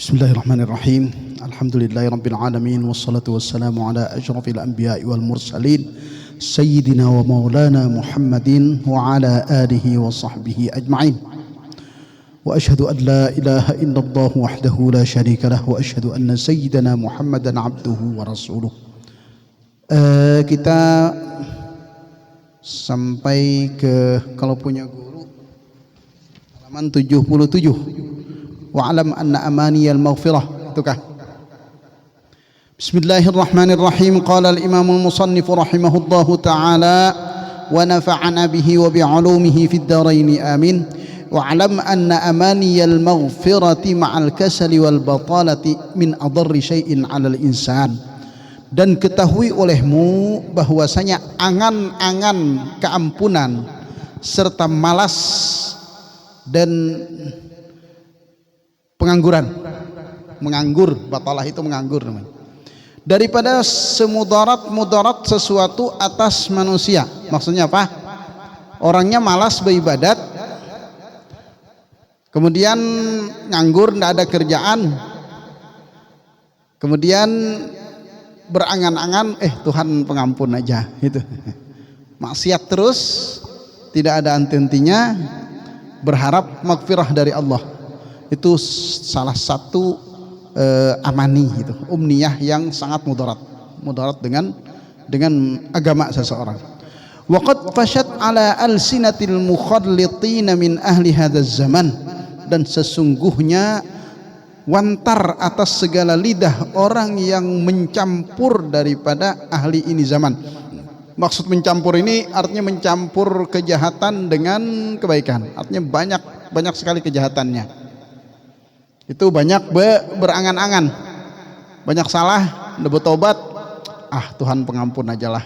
Bismillahirrahmanirrahim. Alhamdulillahirabbil alamin wassalatu wassalamu ala asyrafil anbiya'i wal mursalin sayyidina wa maulana Muhammadin wa ala alihi wa sahbihi ajma'in. Wa asyhadu an la ilaha illallah wahdahu la syarika lah wa asyhadu anna sayyidana Muhammadan abduhu wa rasuluh. Kita sampai ke, kalau punya guru, halaman 77. Wa'alam anna amaniyal maghfirah, itukah? Bismillahirrahmanirrahim. Qala al-imamul musannif rahimahullahu ta'ala wa nafa'ana bihi wa bi'ulumihi fid dharain amin. Wa'alam anna amaniyal maghfirati ma'al kasali wal batalati min adarri syai'in 'alal insan. Dan ketahui olehmu bahwasanya angan-angan keampunan serta malas dan pengangguran, menganggur, batalah itu menganggur namanya, daripada semudarat sesuatu atas manusia. Maksudnya apa? Orangnya malas beribadat, kemudian nganggur, tidak ada kerjaan, kemudian berangan-angan Tuhan pengampun aja, itu maksiat terus, tidak ada henti-hentinya, berharap maghfirah dari Allah. Itu salah satu amani, itu umniyah yang sangat mudarat dengan agama seseorang. Waqad fashat ala alsinatil mukhallitin min ahli hadzal zaman. Dan sesungguhnya wantar atas segala lidah orang yang mencampur daripada ahli ini zaman. Maksud mencampur ini artinya mencampur kejahatan dengan kebaikan, artinya banyak sekali kejahatannya. Itu banyak berangan-angan, banyak salah, ndak bertobat, Tuhan pengampun aja lah,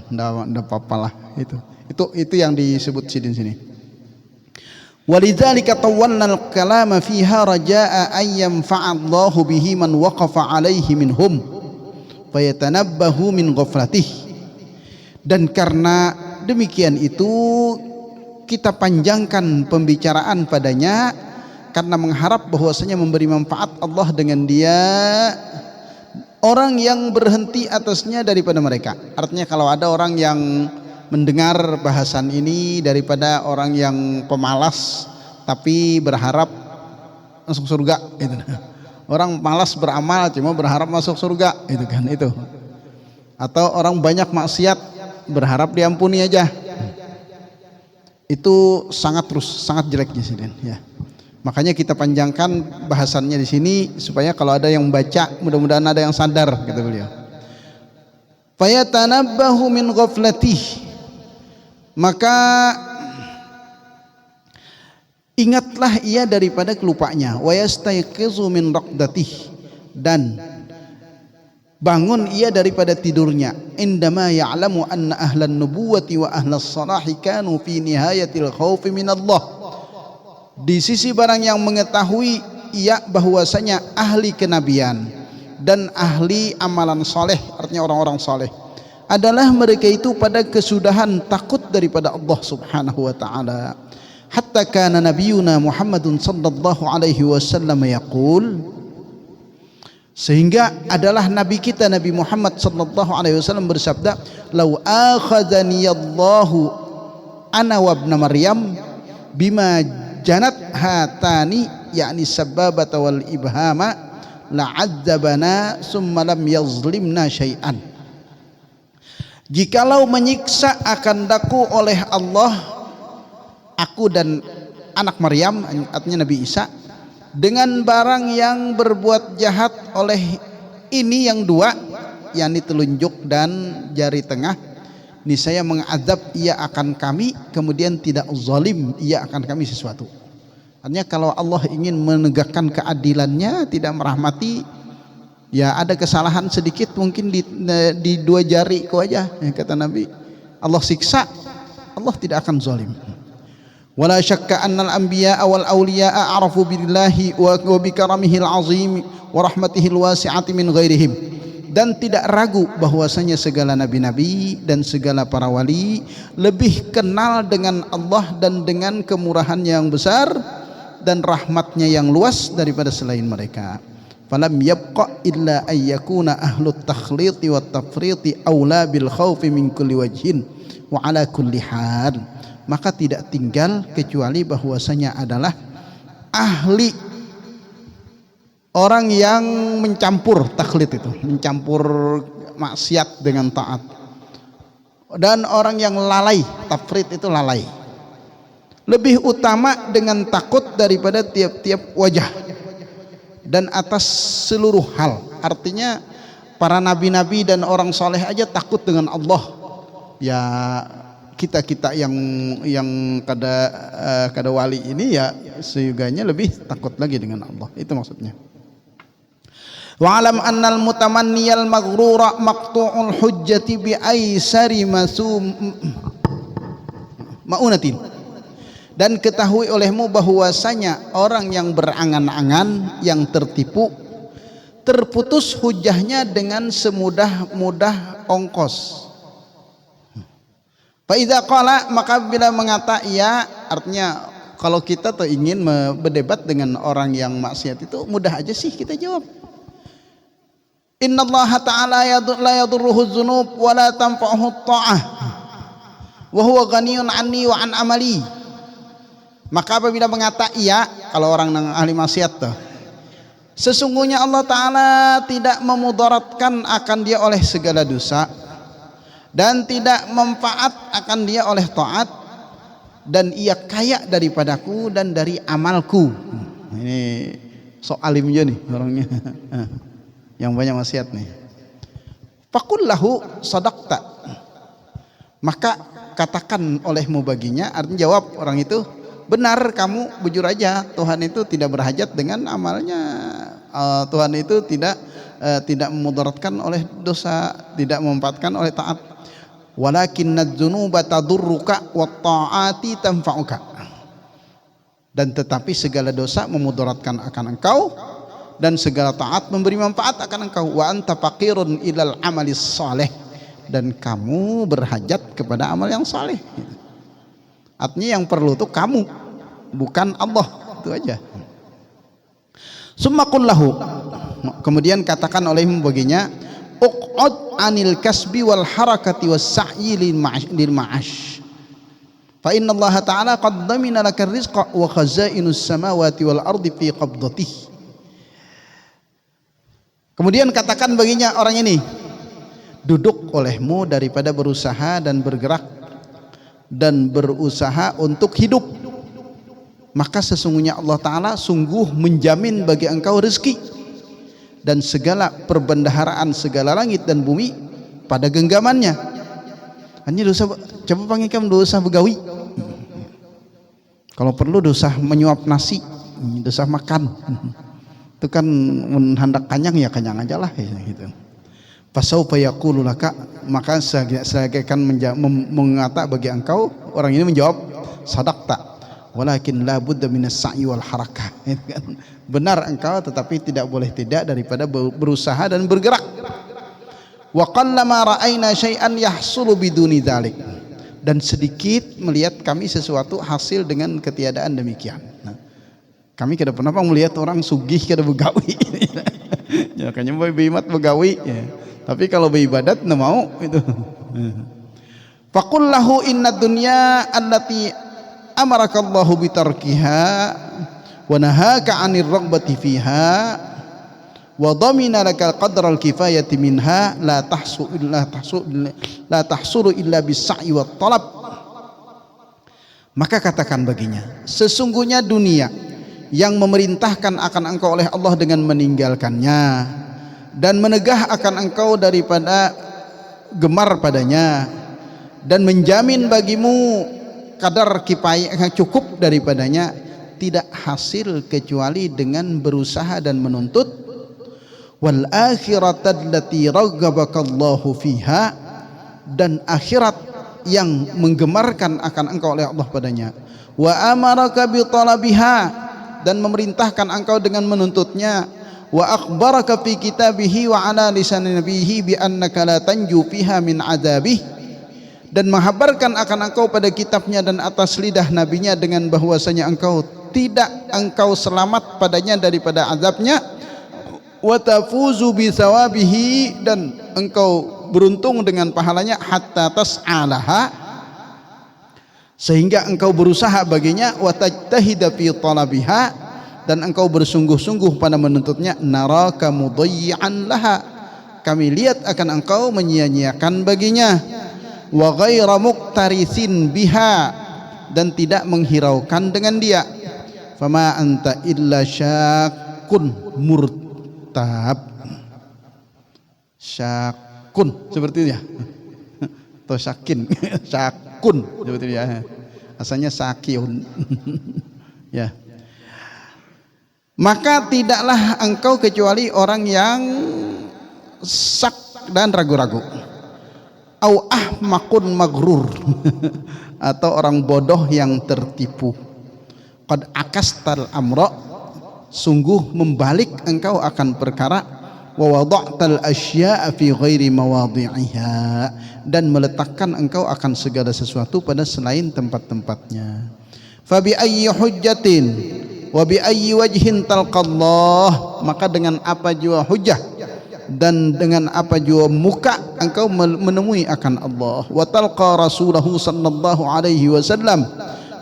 ndak apa-apalah. Itu yang disebut di sini. Walidzalika tawalna al-kalama fiha rajaa ay yanfa'allahu bihi man waqafa alaihi minhum fayatanabbahu min ghaflatih. Dan karena demikian itu kita panjangkan pembicaraan padanya, karena mengharap bahwasanya memberi manfaat Allah dengan dia orang yang berhenti atasnya daripada mereka. Artinya kalau ada orang yang mendengar bahasan ini daripada orang yang pemalas tapi berharap masuk surga, itu. Orang malas beramal cuma berharap masuk surga, itu kan, itu. Atau orang banyak maksiat berharap diampuni aja. Itu sangat jeleknya sih, ya. Makanya kita panjangkan bahasannya di sini supaya kalau ada yang baca mudah-mudahan ada yang sadar, kata beliau. Fayatanabbahu min ghaflatih, maka ingatlah ia daripada kelupanya. Wa yastayqizu min raqdatih, dan bangun ia daripada tidurnya. Indama ya'lamu anna ahlan nubuwati wa ahlas salahi kanu fi nihayatil khaufi min Allah. Di sisi barang yang mengetahui ia bahwasanya ahli kenabian dan ahli amalan soleh, artinya orang-orang soleh, adalah mereka itu pada kesudahan takut daripada Allah subhanahu wa ta'ala. Hatta kana nabiyuna Muhammadun sallallahu alaihi wasallam yaqul, sehingga adalah nabi kita Nabi Muhammad sallallahu alaihi wasallam bersabda, lau akhadhani Allahu ana wa ibn Maryam bima janat hatani, yakni sababata wal ibhama, la'adzabana summa lam yazlimna syai'an. Jikalau menyiksa akan daku oleh Allah aku dan anak Maryam, artinya Nabi Isa, dengan barang yang berbuat jahat oleh ini yang dua, yakni telunjuk dan jari tengah, niscaya mengazab ia akan kami, kemudian tidak zalim ia akan kami sesuatu. Artinya kalau Allah ingin menegakkan keadilannya, tidak merahmati, ya ada kesalahan sedikit mungkin di dua jari ku aja, kata Nabi, Allah siksa, Allah tidak akan zalim. Wala syakka annal anbiya'a wal awliya'a a'rafu billahi wa bikaramihi al-azim wa rahmatihi al-wasi'ati min ghairihim. Dan tidak ragu bahwasanya segala nabi-nabi dan segala para wali lebih kenal dengan Allah dan dengan kemurahannya yang besar dan rahmatnya yang luas daripada selain mereka. falam yabqa illa ayyakuna ahlut takhliti wat tafriti aula bil khaufi min kulli wajhin wa ala kulli hal. Maka tidak tinggal kecuali bahwasanya adalah ahli orang yang mencampur taklid, itu mencampur maksiat dengan taat, dan orang yang lalai, tafrid itu lalai, lebih utama dengan takut daripada tiap-tiap wajah dan atas seluruh hal. Artinya para nabi-nabi dan orang soleh aja takut dengan Allah, ya kita yang kada wali ini ya seyuganya lebih takut lagi dengan Allah. Itu maksudnya. Wa'alam annal mutamanniyal maghrura maqtu'ul hujjati bi aisari ma'unatin. Dan ketahui olehmu bahwasanya orang yang berangan-angan, yang tertipu, terputus hujahnya dengan semudah-mudah ongkos. Fa idza qala, maka bila mengata ia, artinya kalau kita tuh ingin berdebat dengan orang yang maksiat itu mudah aja sih kita jawab. Innallaha ta'ala la yadurruhu dzunub wa la tanfa'uhu ta'ah wa huwa ghaniyun anni wa an amali. Maka apabila mengata iya, kalau orang yang ahli maksiat tuh, sesungguhnya Allah Ta'ala tidak memudaratkan akan dia oleh segala dosa dan tidak manfaat akan dia oleh taat, dan ia kaya daripadaku dan dari amalku. Ini sok alim aja nih orangnya yang banyak maksiat nih. Faqul lahu sadaqta, maka katakan olehmu baginya, artinya jawab orang itu, benar kamu, bujur aja, Tuhan itu tidak berhajat dengan amalnya. Tuhan itu tidak memudaratkan oleh dosa, tidak memanfaatkan oleh taat. Walakinnadz dzunuba tadurruka wat ta'ati tanfa'uka. Dan tetapi segala dosa memudaratkan akan engkau dan segala taat memberi manfaat akan engkau. Wa anta faqirun ilal amalis saleh, dan kamu berhajat kepada amal yang saleh. Artinya yang perlu itu kamu, bukan Allah. Itu aja. Summa qul lahu, kemudian katakan olehmu baginya, uq'ud anil kasbi wal harakati was sa'yi lil ma'ash. Fa inna Allah Ta'ala qad damina laka rizqa wa khazainus samawati wal ardi fi qabdatihi. Kemudian katakan baginya orang ini, duduk olehmu daripada berusaha dan bergerak dan berusaha untuk hidup, maka sesungguhnya Allah Ta'ala sungguh menjamin bagi engkau rezeki dan segala perbendaharaan segala langit dan bumi pada genggamannya. Hanya dosa, coba panggil kamu dosa begawi, kalau perlu dosa menyuap nasi, dosa makan, itu kan hendak kanyang ya kanyang aja lah gitu. Fasaufa yaqulu laka, maka saya akan mengata bagi engkau, orang ini menjawab, sadaqta walakin la budda minas sa'i wal harakah. Benar engkau, tetapi tidak boleh tidak daripada berusaha dan bergerak. Wa qallama ra'ayna syai'an yahsulu biduni dzalik, dan sedikit melihat kami sesuatu hasil dengan ketiadaan demikian. Kami kada pernah melihat orang sugih kada begawi. Ya kayaknya beimat begawi ya. Tapi kalau beribadat enggak mau itu. Faqul lahu inna dunya allati amarakallahu bitarkiha wa nahaka 'anir raghbati fiha wa dhamina lakal qadral kifayati minha la tahsulu illa bis-sa'i wat talab. Maka katakan baginya, sesungguhnya dunia yang memerintahkan akan engkau oleh Allah dengan meninggalkannya dan menegah akan engkau daripada gemar padanya dan menjamin bagimu kadar kifayah yang cukup daripadanya, tidak hasil kecuali dengan berusaha dan menuntut. Wal akhirata allati raghabakallahu fiha, dan akhirat yang menggemarkan akan engkau oleh Allah padanya. Wa amaraka bi talabiha, dan memerintahkan engkau dengan menuntutnya. Wa akhbaraka fi kitabihi wa ala lisan nabihi bi annaka la tanju fiha min adzabih, dan menghabarkan akan engkau pada kitabnya dan atas lidah nabinya dengan bahwasanya engkau tidak selamat padanya daripada azabnya. wa tafuzu bi thawabihi, dan engkau beruntung dengan pahalanya, hatta tas'alaha, sehingga engkau berusaha baginya, wa tajtahida fi talabiha, dan engkau bersungguh-sungguh pada menuntutnya, naraka mudayyi'an laha, kami lihat akan engkau menyia-nyiakan baginya, wa ghaira muqtarisin biha, dan tidak menghiraukan dengan dia, fama anta illa syakun murtab, syakun seperti itu ya, atau syakin, syakun seperti itu ya, asalnya sakiun. Ya, maka tidaklah engkau kecuali orang yang sak dan ragu-ragu, au ahmaqun magrur, atau orang bodoh yang tertipu. Qad akastal amra, sungguh membalik engkau akan perkara, wa wada'tal asya'a fi ghairi mawadhi'iha, dan meletakkan engkau akan segala sesuatu pada selain tempat-tempatnya. Fa bi ayyi hujjatin wa bi ayyi wajhin talqallah, maka dengan apa jua hujjah dan dengan apa jua muka engkau menemui akan Allah. Wa talqa rasulahu sallallahu alaihi wasallam,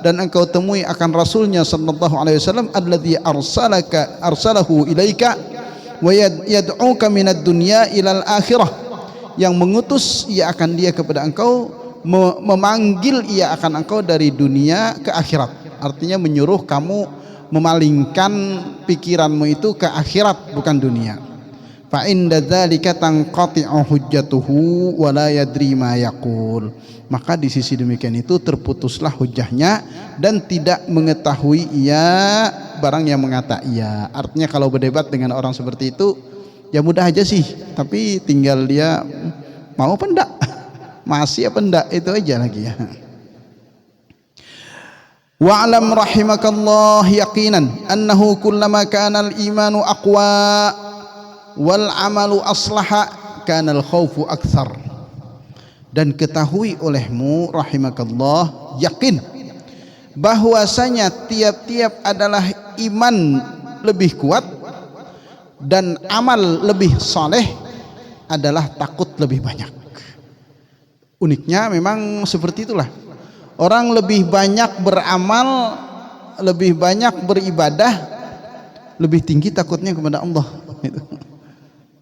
dan engkau temui akan rasulnya sallallahu alaihi wasallam, alladzi arsalahu ilaika wa yad'uka minad dunya ilal akhirah, yang mengutus ia akan dia kepada engkau, memanggil ia akan engkau dari dunia ke akhirat, artinya menyuruh kamu memalingkan pikiranmu itu ke akhirat bukan dunia. Fa inda dzalika tanqati'u hujjatuhu wa la yadri ma yaqul, maka di sisi demikian itu terputuslah hujahnya dan tidak mengetahui ia barang yang mengata ia. Artinya kalau berdebat dengan orang seperti itu ya mudah aja sih, tapi tinggal dia mau apa enggak, masih apa enggak, itu aja lagi ya. Wa'lam rahimakallah yaqinan annahu kullama kana al-imanu aqwa wal amalu aslaha kana al-khawfu akthar, dan ketahui olehmu rahimakallah, yakin bahwasanya tiap-tiap adalah iman lebih kuat dan amal lebih saleh adalah takut lebih banyak. Uniknya memang seperti itulah, orang lebih banyak beramal, lebih banyak beribadah, lebih tinggi takutnya kepada Allah.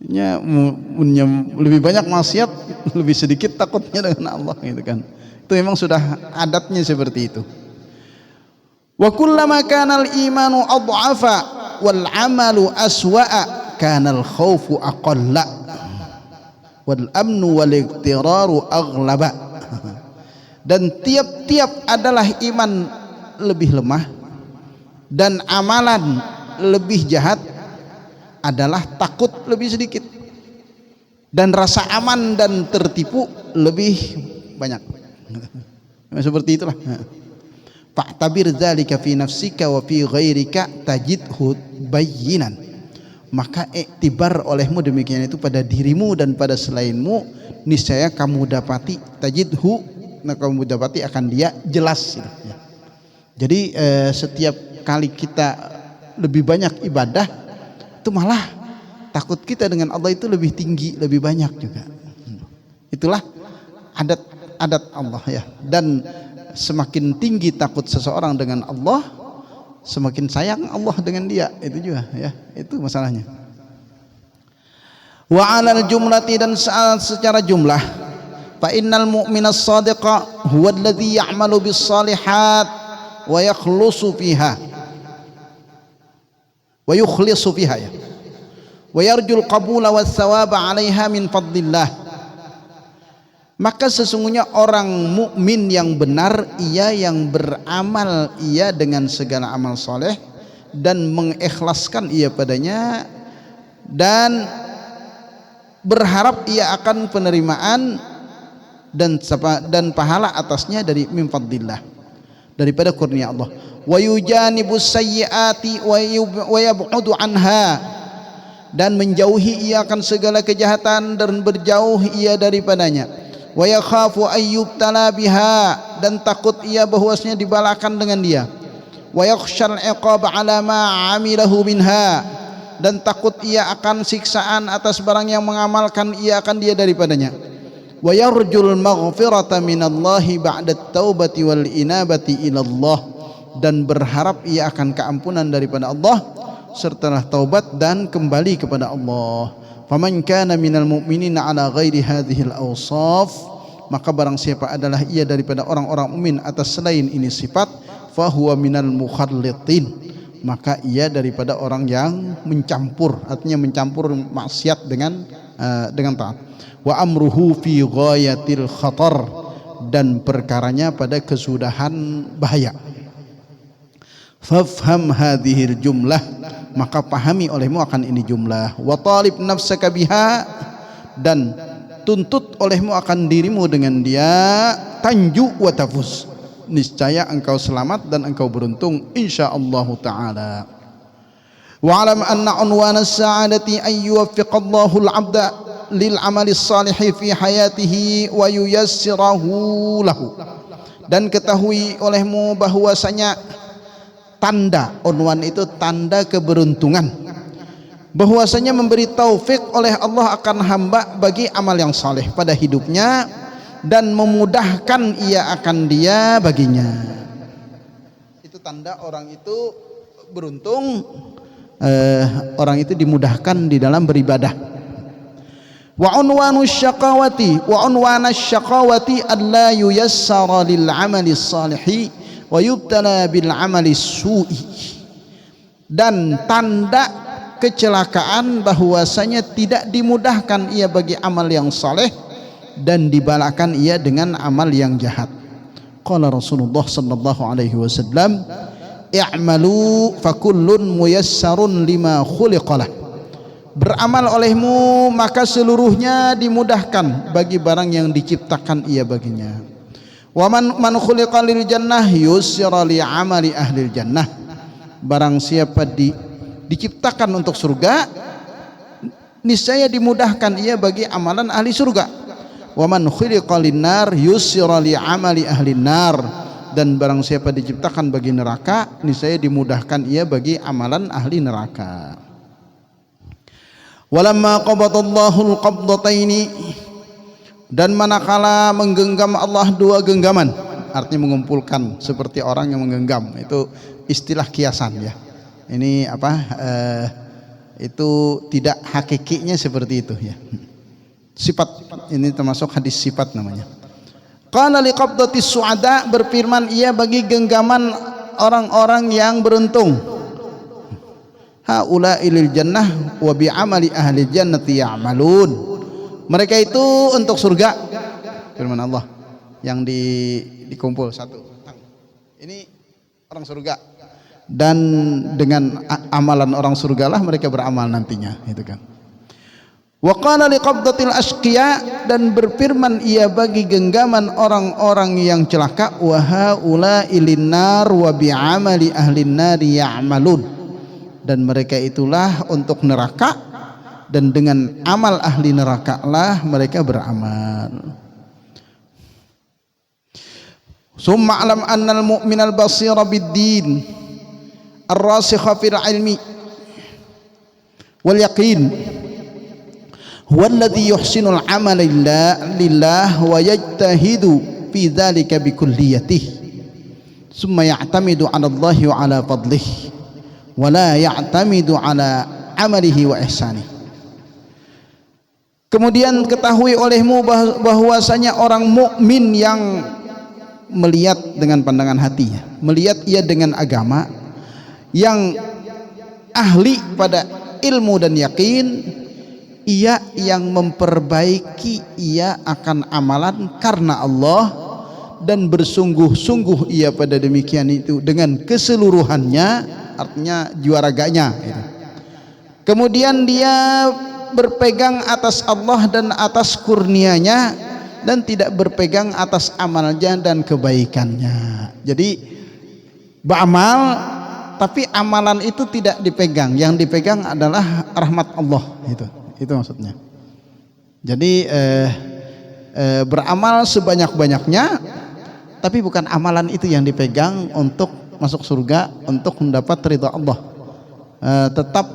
Punya lebih banyak maksiat, lebih sedikit takutnya dengan Allah, gitu kan. Itu memang sudah adatnya seperti itu. Wa kullama kana al-imanu adhafa wal amalu aswa'a kana al-khawfu aqalla wal amnu wal iqtiraru aghlaba, dan tiap-tiap adalah iman lebih lemah dan amalan lebih jahat adalah takut lebih sedikit, dan rasa aman dan tertipu lebih banyak. Seperti itulah. Fa'tabir dzalika fi nafsika wa fi ghairika tajidhu bayyinan, maka iktibar olehmu demikian itu pada dirimu dan pada selainmu, niscaya kamu dapati tajidhu, nah kamu dapati akan dia jelas gitu. Jadi setiap kali kita lebih banyak ibadah, itu malah takut kita dengan Allah itu lebih tinggi, lebih banyak juga. Itulah adat Allah ya. Dan semakin tinggi takut seseorang dengan Allah, semakin sayang Allah dengan dia, itu juga ya. Itu masalahnya. Wa 'alal jumlati, dan secara jumlah, fa innal mu'mina as-sadiqa huwa alladhi ya'malu bis salihat wa yakhlusu fiha wa yukhlisu fiha ya, wa yarjul qabula was thawaba 'alaiha min fadlillah. Maka sesungguhnya orang mukmin yang benar, ia yang beramal ia dengan segala amal soleh dan mengikhlaskan ia padanya, dan berharap ia akan penerimaan dan pahala atasnya dari min fadlillah, daripada kurnia Allah. Wa yujanibus sayyiati wa yab'udu anha, dan menjauhi ia akan segala kejahatan dan berjauh ia daripadanya. Wa yakhafu ayyubtala biha, dan takut ia bahwasanya dibalakan dengan dia. Wa yakhshal iqab ala ma amilahu minha, dan takut ia akan siksaan atas barang yang mengamalkan ia akan dia daripadanya. Wa yarjul maghfirata minallahi ba'da taubati wal inabati ilallah, dan berharap ia akan keampunan daripada Allah setelah taubat dan kembali kepada Allah. Faman kana minal mu'minina ala ghairi hadhil awsaf, maka barang siapa adalah ia daripada orang-orang mukmin atas selain ini sifat, fahuwa minal mukhallitin, maka ia daripada orang yang mencampur, artinya mencampur maksiat dengan taat. Wa amruhu fi ghayatil khatar, dan perkaranya pada kesudahan bahaya. Fafham hadhil jumlah, maka pahami olehmu akan ini jumlah. Wa talib nafsaka biha, dan tuntut olehmu akan dirimu dengan dia. Tanju wa tafuz, niscaya engkau selamat dan engkau beruntung insyaallah taala. Wa alam anna unwana as-sa'adati ay yuwaffiqallahu al-'abda lil 'amali as-salih fi hayatihi wa yuyassirahu lahu, dan ketahui olehmu bahwasanya tanda unwan itu tanda keberuntungan, bahwasanya memberi taufik oleh Allah akan hamba bagi amal yang saleh pada hidupnya dan memudahkan ia akan dia baginya. Itu tanda orang itu beruntung, orang itu dimudahkan di dalam beribadah. Wa unwanus syaqawati alla yuyassara lil amali salihi wa yubtala bil amali su'i, dan tanda kecelakaan bahwasanya tidak dimudahkan ia bagi amal yang saleh dan dibalakan ia dengan amal yang jahat. Qala Rasulullah sallallahu alaihi wasallam, i'malu fakullun muyassarun lima khuliqalah, beramal olehmu maka seluruhnya dimudahkan bagi barang yang diciptakan ia baginya. Wa man khuliqa lil jannah yusyira li amali ahli jannah, barang siapa diciptakan untuk surga niscaya dimudahkan ia bagi amalan ahli surga. Wa man khuliqa lin nar yusyira li amali ahli nar, dan barang siapa diciptakan bagi neraka niscaya dimudahkan ia bagi amalan ahli neraka. Walamma qabadallahu al-qabdataini, dan manakala menggenggam Allah dua genggaman, artinya mengumpulkan seperti orang yang menggenggam, itu istilah kiasan ya. Ini apa? Itu tidak hakikinya seperti itu ya. Sifat ini termasuk hadis sifat namanya. Qala liqabdatis su'ada, berfirman ia bagi genggaman orang-orang yang beruntung. Haula ilil jannah wa bi amali ahli jannati ya'malun, mereka itu untuk surga, firman Allah, yang dikumpul satu. Ini orang surga, dan dengan amalan orang surgalah mereka beramal nantinya, itu kan. Wa qala liqabdatil asqiya, dan berfirman ia bagi genggaman orang-orang yang celaka, wa haula ilin nar wa bi amali ahli nari ya'malun, dan mereka itulah untuk neraka dan dengan amal ahli neraka lah mereka beramal. Summa alam annal mu'minal basira bid-din ar-rasikha fil ilmi wal yaqin huwa alladhi yuhsinul amala lillah wa yajtahidu fi dhalika bi kulliyatihi summa ya'tamidu 'ala Allah wa 'ala fadlihi wa la ya'tamidu 'ala amalihi wa ihsanihi. Kemudian ketahui olehmu bahwasanya orang mukmin yang melihat dengan pandangan hatinya, melihat ia dengan agama, yang ahli pada ilmu dan yakin, ia yang memperbaiki ia akan amalan karena Allah, dan bersungguh-sungguh ia pada demikian itu dengan keseluruhannya, artinya jiwa raganya gitu. Kemudian dia berpegang atas Allah dan atas kurnianya, dan tidak berpegang atas amalnya dan kebaikannya. Jadi beramal tapi amalan itu tidak dipegang, yang dipegang adalah rahmat Allah, itu maksudnya. Jadi beramal sebanyak-banyaknya, tapi bukan amalan itu yang dipegang untuk masuk surga, untuk mendapat ridha Allah. Tetap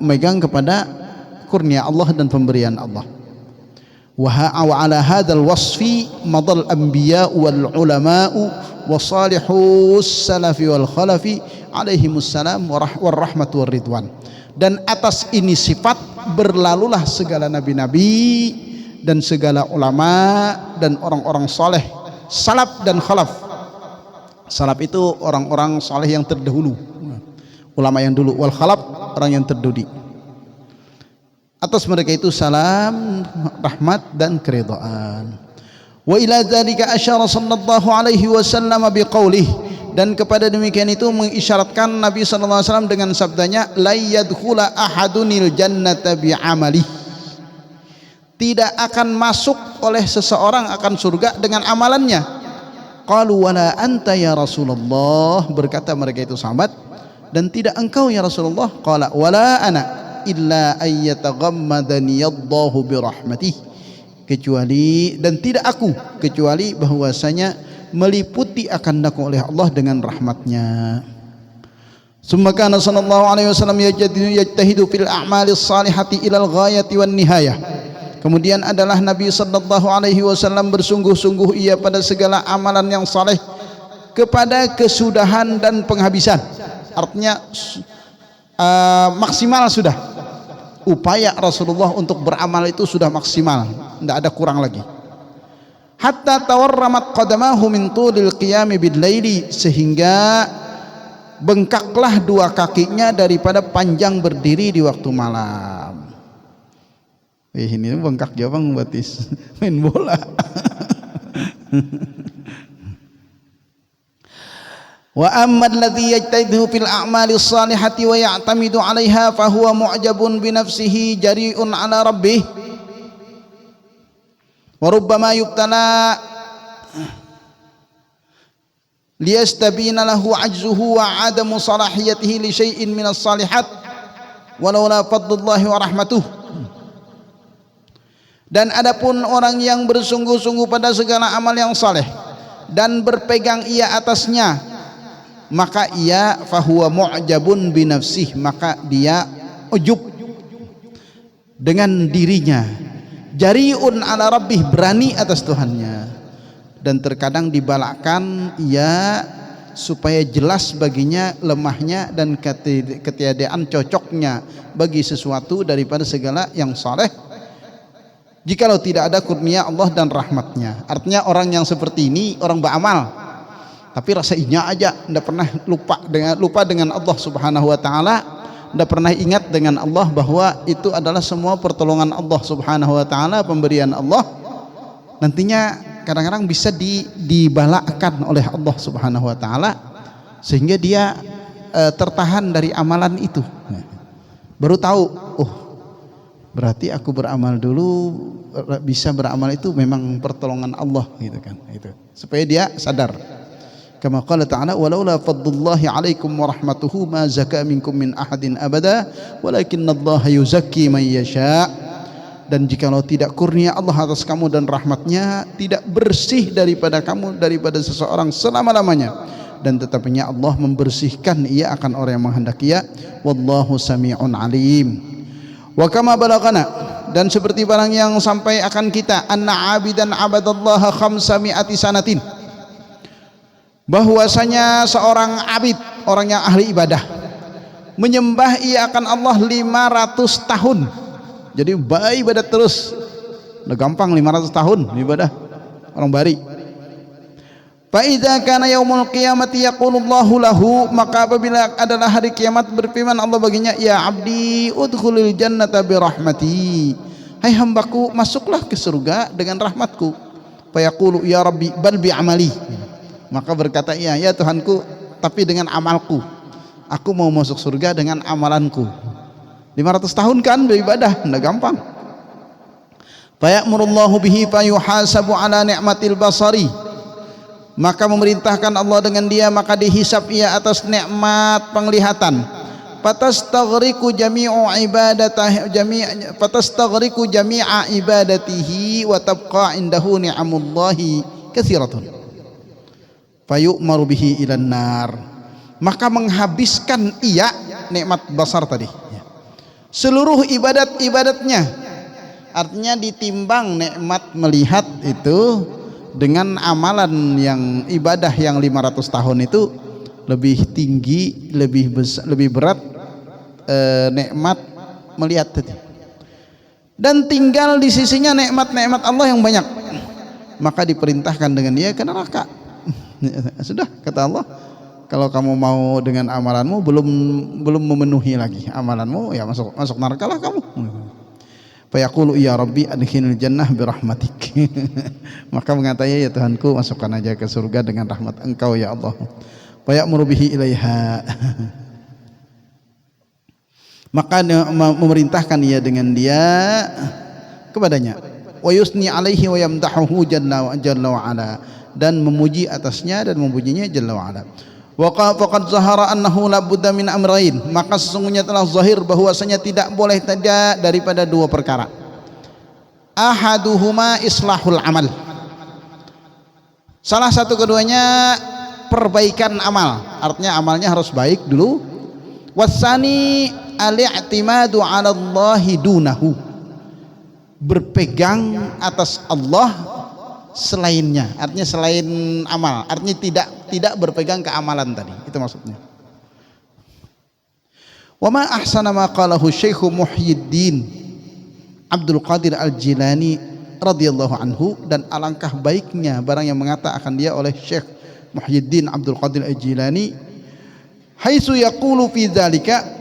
megang kepada kurnia Allah dan pemberian Allah. Wa ala hadzal wasfi madal anbiya wal ulama'u wa salihus salafi wal khalafi alaihimus salam war rahmatu war ridwan. Dan atas ini sifat berlalulah segala nabi-nabi dan segala ulama dan orang-orang saleh, salaf dan khalaf. Salaf itu orang-orang saleh yang terdahulu, ulama yang dulu, wal khalaf orang yang terdudi. Atas mereka itu salam, rahmat dan keridhaan. Wa ila dzalika asyara sallallahu alaihi wasallam biqaulih, dan kepada demikian itu mengisyaratkan Nabi sallallahu alaihi wasallam dengan sabdanya, la yadkhula ahadunil jannata bi'amali, tidak akan masuk oleh seseorang akan surga dengan amalannya. Qalu wala anta ya Rasulullah, berkata mereka itu sahabat, dan tidak engkau ya Rasulullah? Qala wala ana illa ayyataghammadani Allahu birahmatih, kecuali, dan tidak aku kecuali bahwasanya meliputi akan daku oleh Allah dengan rahmatnya. Summa kana sallallahu alaihi wasallam yajtahidu fil a'malis salihati ilal ghayati wan nihayah. Kemudian adalah Nabi sallallahu alaihi wasallam bersungguh-sungguh ia pada segala amalan yang saleh kepada kesudahan dan penghabisan. Artinya maksimal sudah. Upaya Rasulullah untuk beramal itu sudah maksimal, tidak ada kurang lagi. Hatta tawarramat qadamahu min tulil qiyami bil laili, sehingga bengkaklah dua kakinya daripada panjang berdiri di waktu malam. Ini bengkak jawang batis main bola. Wa amma alladhi yajtahidu fil a'mali salihati wa ya'tamidu 'alaiha fa huwa mu'jabun bi nafsihi jari'un 'ala rabbih wa rubbama yubtala liyastabina lahu 'ajzuhu wa 'adamu salahiyatihi li syai'in minas salihat walaula fadlullahi wa rahmatuh. Dan adapun orang yang bersungguh-sungguh pada segala amal yang saleh dan berpegang ia atasnya, maka ia fahuwa mu'jabun binafsih, maka dia ujub dengan dirinya, jari'un ala rabbih, berani atas Tuhannya, dan terkadang dibalakkan ia supaya jelas baginya lemahnya dan ketiadaan cocoknya bagi sesuatu daripada segala yang saleh jikalau tidak ada kurnia Allah dan rahmatnya. Artinya orang yang seperti ini orang beramal tapi rasa inya aja, tidak pernah lupa dengan Allah subhanahu wa ta'ala, tidak pernah ingat dengan Allah bahwa itu adalah semua pertolongan Allah subhanahu wa ta'ala, pemberian Allah. Nantinya kadang-kadang bisa dibalakkan oleh Allah subhanahu wa ta'ala sehingga dia tertahan dari amalan itu. Baru tahu, oh berarti aku beramal dulu, bisa beramal itu memang pertolongan Allah gitu kan, itu supaya dia sadar. Kama qala ta'ala walaula fadlullahi 'alaikum wa rahmatuhu ma zaka minkum min ahadin abada walakinallaha yuzakki man yasha. Dan jikalau tidak kurnia Allah atas kamu dan rahmatnya, tidak bersih daripada kamu daripada seseorang selama-lamanya, dan tetapinya Allah membersihkan ia akan orang yang menghendakinya. Wallahu sami'un alim. Wa kama balagana, dan seperti barang yang sampai akan kita, anna abidan abadallaha khamsami'ati sanatin, bahwasanya seorang abid, orang yang ahli ibadah, menyembah ia akan Allah 500 tahun. Jadi ibadah terus, udah gampang 500 tahun ibadah orang bari. Fa idza kana yaumul qiyamati yaqulullahu lahu, maka apabila adalah hari kiamat berfirman Allah baginya, ya abdi udkhulil jannata bi rahmati, hai hambaku masuklah ke surga dengan rahmatku. Fa yaqulu ya rabbi bal bi amali, maka berkata ya Tuhanku tapi dengan amalku, aku mau masuk surga dengan amalanku. 500 tahun kan beribadah, enggak gampang. Fa ya'murullahu bihi fa yuhasabu ala ni'matil basari, maka memerintahkan Allah dengan dia, maka dihisab ia atas nikmat penglihatan. Fatastaghriqu jami'a ibadatihi wa tabqa indahu ni'amullahi katsiratun fayu'maru bihi ilan nar, maka menghabiskan ia nikmat basar tadi, seluruh ibadat-ibadatnya. Artinya ditimbang nikmat melihat itu dengan amalan yang ibadah yang 500 tahun itu lebih tinggi, lebih besar, lebih berat nikmat melihat tadi. Dan tinggal di sisinya nikmat-nikmat Allah yang banyak. Maka diperintahkan dengan dia ke neraka. Sudah kata Allah, kalau kamu mau dengan amalanmu belum memenuhi lagi amalanmu, ya masuk neraka lah kamu. Fayaqulu ya Rabbi adkhilnil jannah birahmatik. Maka mengatakan, ya Tuhanku, masukkan aja ke surga dengan rahmat Engkau ya Allah. Fayamuru bihi ilaiha. Maka memerintahkan ia dengan dia kepadanya. Wa yusni alaihi wa yamdahuhu jalla wa ala, dan memuji atasnya dan memujinya jalla wa ala. Wa faqad zahara annahu la budda min amrayn, maka sesungguhnya telah zahir bahwasanya tidak boleh tidak daripada dua perkara. Ahaduhuma islahul amal, salah satu keduanya perbaikan amal, artinya amalnya harus baik dulu. Wasani al-i'timadu 'ala Allahi dunahu, berpegang atas Allah selainnya, artinya selain amal, artinya tidak berpegang ke amalan tadi, itu maksudnya. Wa ma ahsana ma qalahu Syekh Muhyiddin Abdul Qadir Al-Jilani radhiyallahu anhu, dan alangkah baiknya barang yang mengatakan dia oleh Syekh Muhyiddin Abdul Qadir Al-Jilani, haitsu yaqulu fi dzalika,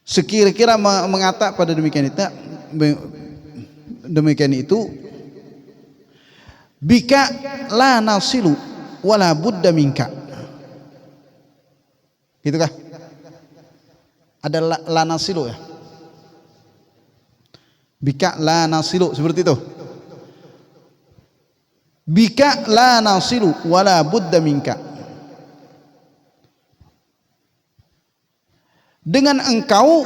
sekira-kira mengata pada demikian itu, bika la nasilu wala budda minka, gitukah? Ada la nasilu ya, bika la nasilu, seperti itu. Bika la nasilu wala budda minka, dengan engkau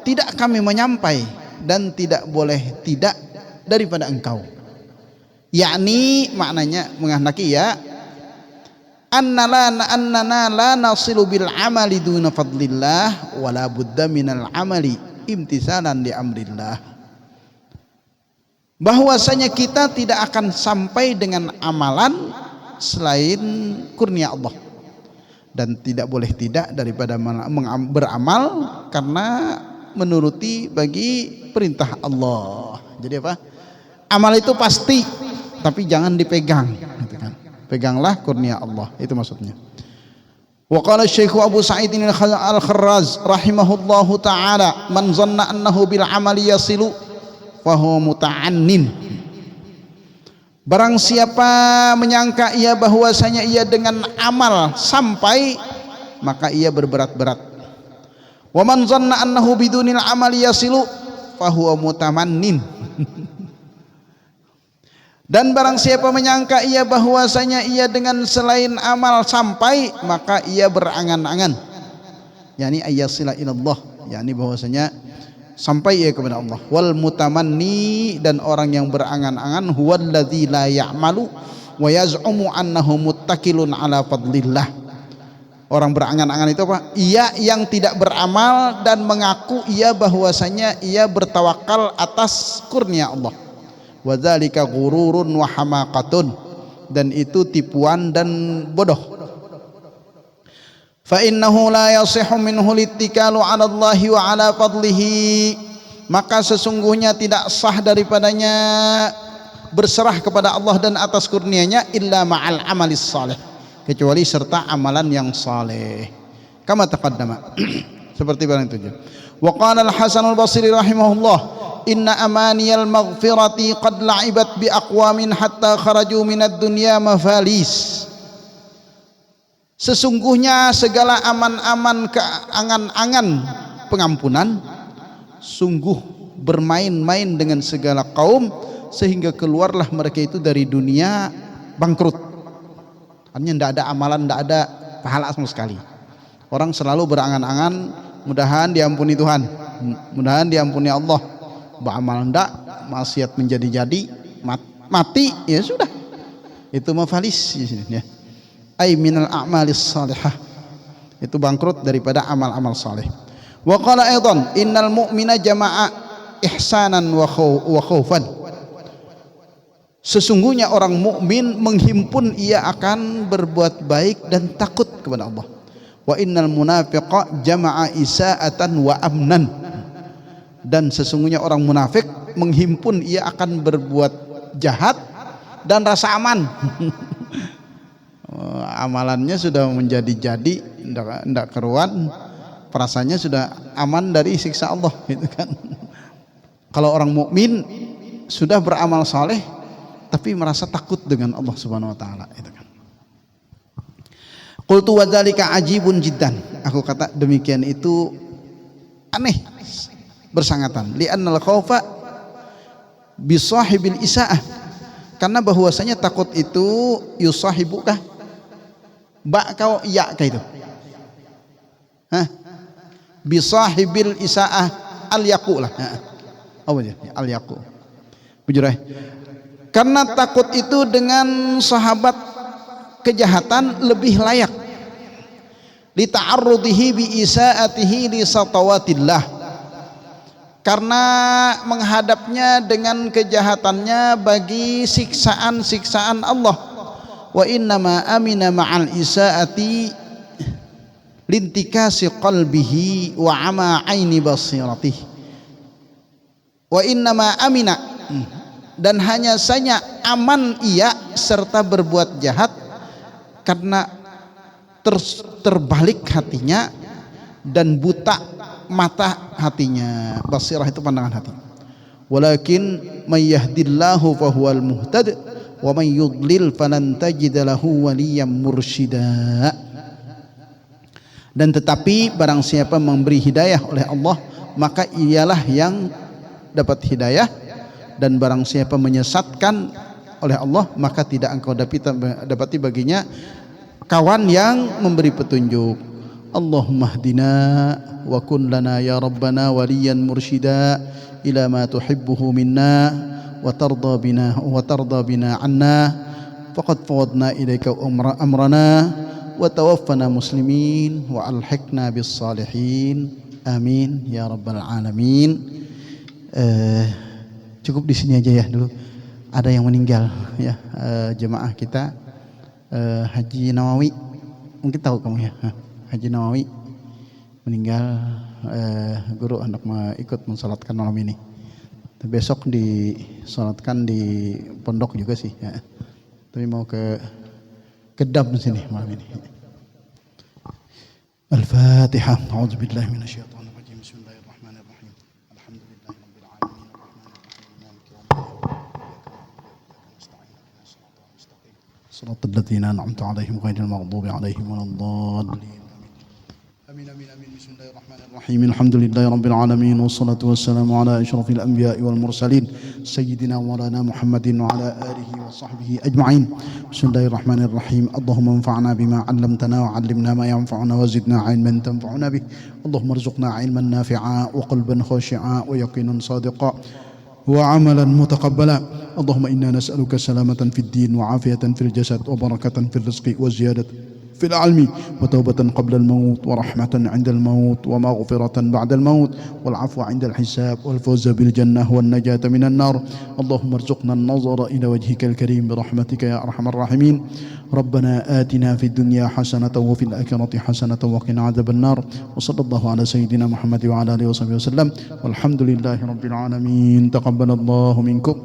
tidak kami menyampai dan tidak boleh tidak daripada engkau. Yakni maknanya menghendaki ya annana la nasilu bil amali duna fadlillah wala budda minal amali imtisalan li amrillah, bahwasanya kita tidak akan sampai dengan amalan selain kurnia Allah, dan tidak boleh tidak daripada beramal karena menuruti bagi perintah Allah. Jadi apa? Amal itu pasti, tapi jangan dipegang, gitu kan. Peganglah kurnia Allah, itu maksudnya. Wa qala Syekh Abu Sa'id Al-Kharraz rahimahullahu taala, man zanna annahu bil amali yasilu fa huwa muta'annin. Barang siapa menyangka ia bahwasanya ia dengan amal sampai, maka ia berberat-berat. Wa man zanna annahu bidunil amali yasilu fa huwa mutamannin. Dan barang siapa menyangka ia bahwasanya ia dengan selain amal sampai, maka ia berangan-angan, yakni ayyasila ilallah, yakni bahwasanya sampai ia kepada Allah. Wal mutamanni, dan orang yang berangan-angan, huwallazi la ya'malu wa yaz'umu annahu muttakilun ala fadlillah. Orang berangan-angan itu apa? Ia yang tidak beramal dan mengaku ia bahwasanya ia bertawakal atas kurnia Allah. Wa dzalika ghururun wa hamaqatun, dan itu tipuan dan bodoh. Fa innahu la yasihhu minhu littikalu 'ala Allah wa 'ala fadlihi, maka sesungguhnya tidak sah daripadanya berserah kepada Allah dan atas kurnianya, illa ma'al amalis salih, kecuali serta amalan yang saleh. Kama taqaddama, seperti barang itu. Wa qala al-Hasan al-Basri rahimahullah, inna amaniyal maghfirati qad la'ibat bi aqwamin hatta kharaju minad dunya mafalis. Sesungguhnya segala aman-aman keangan-angan pengampunan sungguh bermain-main dengan segala kaum, sehingga keluarlah mereka itu dari dunia bangkrut. Artinya tidak ada amalan, tidak ada pahala sama sekali. Orang selalu berangan-angan, mudahan diampuni Tuhan, mudahan diampuni Allah. Beramal enggak, maksiat menjadi-jadi, mati, ya sudah. Itu mafalis ya. Ai minal a'malis salihah, Itu bangkrut daripada amal-amal saleh. Wa qala aidan innal mu'mina jama'a ihsanan wa khaufan. Sesungguhnya orang mukmin menghimpun ia akan berbuat baik dan takut kepada Allah. Wa innal munafiqa jama'a isaatan wa amnan. Dan sesungguhnya orang munafik menghimpun ia akan berbuat jahat dan rasa aman. Amalannya sudah menjadi-jadi, enggak keruan, perasaannya sudah aman dari siksa Allah, gitu kan. Kalau orang mukmin sudah beramal saleh tapi merasa takut dengan Allah Subhanahu wa taala, itu kan. Qultu wa dzalika ajibun jiddan. Aku kata demikian itu aneh, bersangatan. Li'annal khaufa bi sahibil isaah. Karena bahwasanya takut itu yusahibuka ba kau ya kah itu? Hah? Bi sahibil isaah al yaqulah. Apa dia? Al yaqu. Bujurah. Karena takut itu dengan sahabat kejahatan lebih layak li ta'arrudihi bi isaatihi li satawatillah, karena menghadapnya dengan kejahatannya bagi siksaan-siksaan Allah. Wa innama amina ma'al isaati lintikasi qalbihi wa ama aini basiratihi. Wa innama amina, dan hanya saja aman ia serta berbuat jahat karena terbalik hatinya dan buta mata hatinya. Basirah itu pandangan hati. Walakin may yahdillahu fahuwal muhtad wa may yudlil falan tajid lahu waliyan mursyida. Dan tetapi barang siapa memberi hidayah oleh Allah, maka ialah yang dapat hidayah, dan barang siapa menyesatkan oleh Allah, maka tidak engkau dapati baginya kawan yang memberi petunjuk. Allahumma hdina wa kun lana ya rabbana waliyan mursyida ila ma tuhibbuhu minna wa tarda bina anna faqad fawadna ilaika amrana wa tawaffana muslimin wa alhiqna bis salihin amin ya rabbal alamin. Cukup di sini aja ya dulu. Ada yang meninggal ya, jemaah kita Haji Nawawi, mungkin tahu kamu ya, Haji Nawawi meninggal. Guru hendak ikut mensalatkan malam ini. Besok disalatkan di pondok juga sih ya. Tapi mau ke Kedam sini malam ini. Al-Fatihah. A'udzubillahi minasyaitonir rajim. Bismillahirrahmanirrahim. Alhamdulillahirabbil alamin arrahmanirrahim maliki yaumiddin. Shiratal ladzina an'amta 'alaihim ghairil maghdubi 'alaihim waladdallin. Amin amin amin. Bismillahirrahmanirrahim. Alhamdulillahirabbil alamin wassalatu wassalamu ala asyrafil anbiya'i wal mursalin sayyidina wa maulana Muhammadin wa ala alihi wa sahbihi ajma'in. Bismillahirrahmanirrahim. Allahumma anfa'na bima 'allamtana wa 'allimna ma yanfa'una wa zidna 'ilman tanfa'una bih. Allahumma arzuqna 'ilman nafi'a wa qalban khashi'a wa yaqinan sadiqa wa 'amalan mutaqabbala. Allahumma inna nas'aluka salamatan fid din wa 'afiyatan fil jasad wa barakatan fil rizqi wa ziyadatan في العلم وتوبة قبل الموت ورحمة عند الموت ومغفرة بعد الموت والعفو عند الحساب والفوز بالجنة والنجاة من النار. اللهم ارزقنا النظر إلى وجهك الكريم برحمتك يا أرحم الراحمين. ربنا آتنا في الدنيا حسنة وفي الآخرة حسنة وقنا عذاب النار. وصلى الله على سيدنا محمد وعلى آله وصحبه وسلم والحمد لله رب العالمين. تقبل الله منكم.